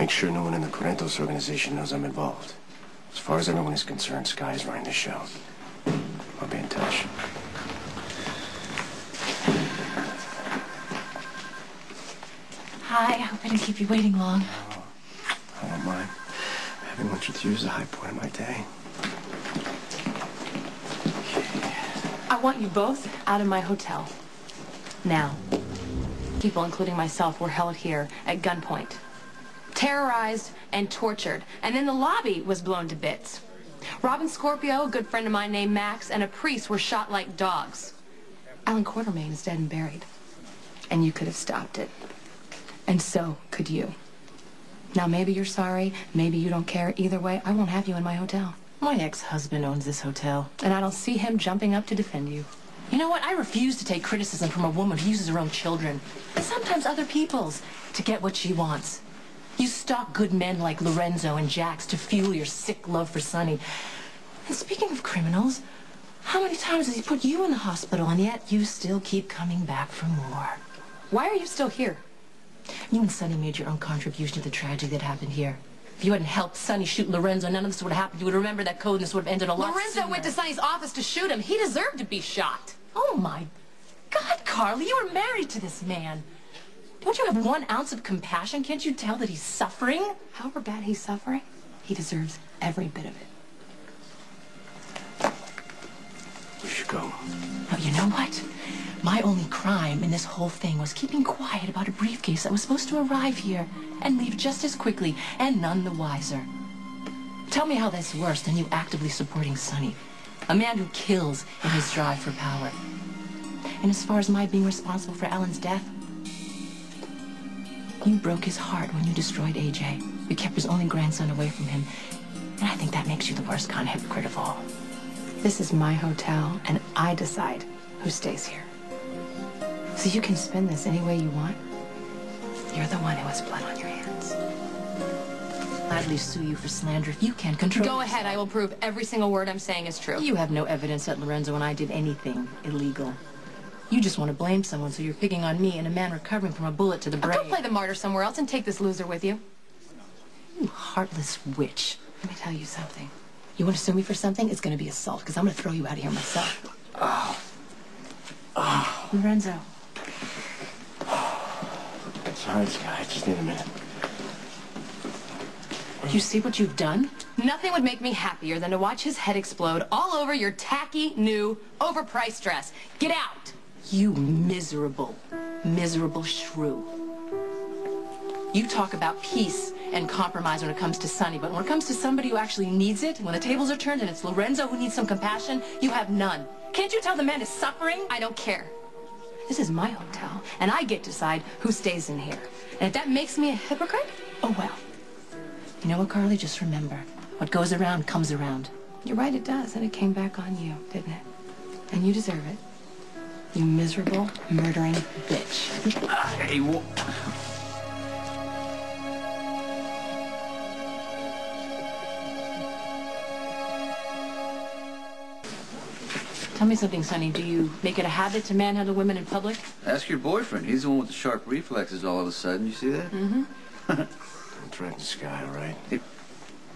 make sure no one in the Correntos organization knows I'm involved. As far as everyone is concerned, Skye is running the show. I'll be in touch. Hi, I hope I didn't keep you waiting long. Oh, I don't mind. Having lunch with you is the high point of my day. I want you both out of my hotel. Now. People, including myself, were held here at gunpoint. Terrorized and tortured. And then the lobby was blown to bits. Robin Scorpio, a good friend of mine named Max, and a priest were shot like dogs. Alan Quartermain is dead and buried. And you could have stopped it. And so could you. Now, maybe you're sorry, maybe you don't care. Either way, I won't have you in my hotel. My ex-husband owns this hotel, and I don't see him jumping up to defend you. You know what? I refuse to take criticism from a woman who uses her own children, and sometimes other people's, to get what she wants. You stalk good men like Lorenzo and Jax to fuel your sick love for Sonny. And speaking of criminals, how many times has he put you in the hospital, and yet you still keep coming back for more? Why are you still here? You and Sonny made your own contribution to the tragedy that happened here. If you hadn't helped Sonny shoot Lorenzo, none of this would have happened. You would remember that code and this would have ended a lot Lorenzo went to Sonny's office to shoot him. He deserved to be shot. Oh, my God, Carly, you were married to this man. Don't you have 1 ounce of compassion? Can't you tell that he's suffering? However bad he's suffering, he deserves every bit of it. We should go. Oh, you know what? My only crime in this whole thing was keeping quiet about a briefcase that was supposed to arrive here and leave just as quickly, and none the wiser. Tell me how that's worse than you actively supporting Sonny, a man who kills in his drive for power. And as far as my being responsible for Alan's death, you broke his heart when you destroyed AJ. You kept his only grandson away from him, and I think that makes you the worst kind of hypocrite of all. This is my hotel, and I decide who stays here. So you can spend this any way you want. You're the one who has blood on your hands. I'll gladly sue you for slander if you can't control Go ahead, I will prove every single word I'm saying is true. You have no evidence that Lorenzo and I did anything illegal. You just want to blame someone, so you're picking on me and a man recovering from a bullet to the brain. Go play the martyr somewhere else and take this loser with you. You heartless witch. Let me tell you something. You want to sue me for something? It's going to be assault, because I'm going to throw you out of here myself. Lorenzo. Sorry, Skye. I just need a minute. You see what you've done? Nothing would make me happier than to watch his head explode all over your tacky, new, overpriced dress. Get out! You miserable, miserable shrew. You talk about peace and compromise when it comes to Sonny, but when it comes to somebody who actually needs it, when the tables are turned and it's Lorenzo who needs some compassion, you have none. Can't you tell the man is suffering? I don't care. This is my hotel, and I get to decide who stays in here. And if that makes me a hypocrite, oh well. You know what, Carly? Just remember, what goes around comes around. You're right, it does, and it came back on you, didn't it? And you deserve it. You miserable, murdering bitch. Hey, what? Tell me something, Sonny. Do you make it a habit to manhandle women in public? Ask your boyfriend. He's the one with the sharp reflexes all of a sudden. You see that? Mm-hmm. Don't threaten Skye, all right?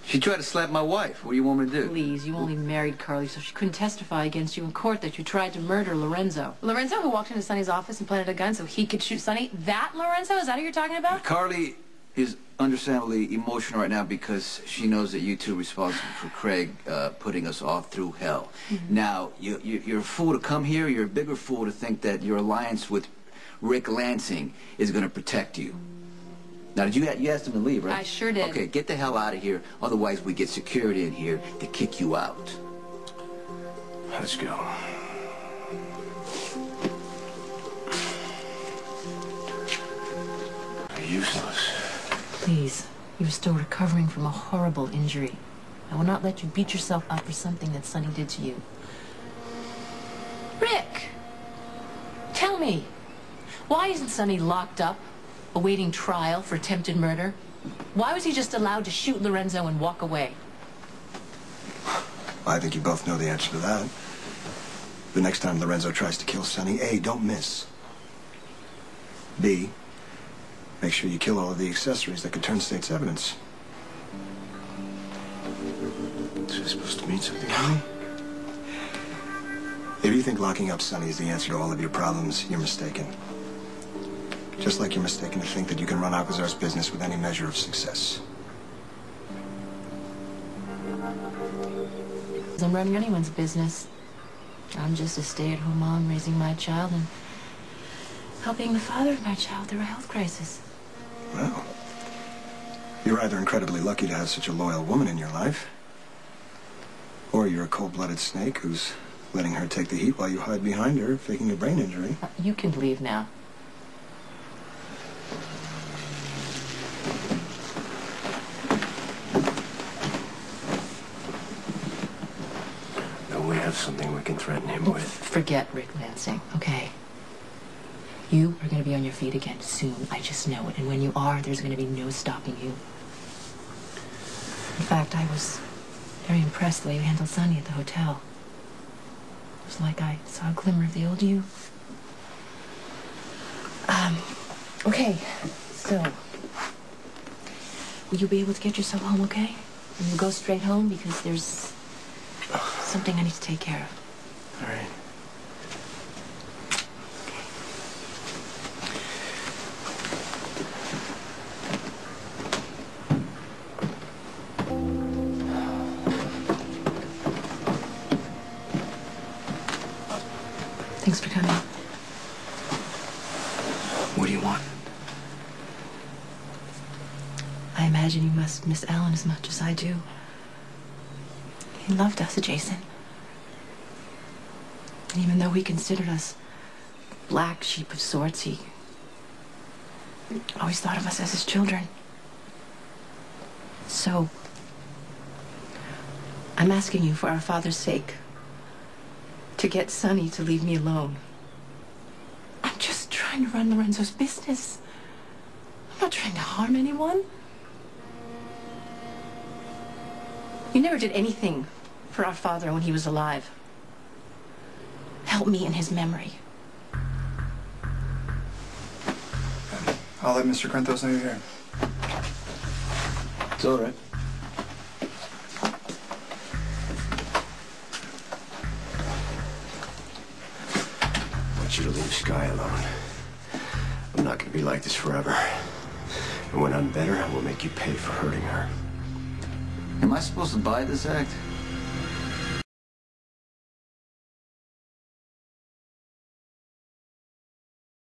She tried to slap my wife. What do you want me to do? Please, you only married Carly, so she couldn't testify against you in court that you tried to murder Lorenzo. Lorenzo, who walked into Sonny's office and planted a gun so he could shoot Sonny? That Lorenzo? Is that who you're talking about? Carly is understandably emotional right now because she knows that you two are responsible for Craig putting us all through hell. Mm-hmm. Now, you're a fool to come here. You're a bigger fool to think that your alliance with Rick Lansing is going to protect you. Now, you asked him to leave, right? I sure did. Okay, get the hell out of here. Otherwise, we get security in here to kick you out. Let's go. You're useless. Please, you're still recovering from a horrible injury. I will not let you beat yourself up for something that Sonny did to you. Rick! Tell me, why isn't Sonny locked up, awaiting trial for attempted murder? Why was he just allowed to shoot Lorenzo and walk away? I think you both know the answer to that. The next time Lorenzo tries to kill Sonny, A, don't miss. B, Make sure you kill all of the accessories that could turn state's evidence. Is this supposed to mean something to me? If you think locking up Sonny is the answer to all of your problems, you're mistaken. Just like you're mistaken to think that you can run Alcazar's business with any measure of success. I'm running anyone's business. I'm just a stay-at-home mom raising my child and helping the father of my child through a health crisis. Well, you're either incredibly lucky to have such a loyal woman in your life, or you're a cold-blooded snake who's letting her take the heat while you hide behind her, faking a brain injury. You can leave now. Don't we have something we can threaten him with? Forget Rick Lansing, okay? You are going to be on your feet again soon. I just know it. And when you are, there's going to be no stopping you. In fact, I was very impressed the way you handled Sonny at the hotel. It was like I saw a glimmer of the old you. Okay, so will you be able to get yourself home, okay? And you'll go straight home because there's something I need to take care of. All right. Thanks for coming. What do you want? I imagine you must miss Alan as much as I do. He loved us, Jason. And even though he considered us black sheep of sorts, he always thought of us as his children. So, I'm asking you for our father's sake to get Sonny to leave me alone. I'm just trying to run Lorenzo's business. I'm not trying to harm anyone. You never did anything for our father when he was alive. Help me in his memory. I'll let Mr. Corinthos know you're here. It's all right. I want you to leave Skye alone. I'm not going to be like this forever. And when I'm better, I will make you pay for hurting her. Am I supposed to buy this act?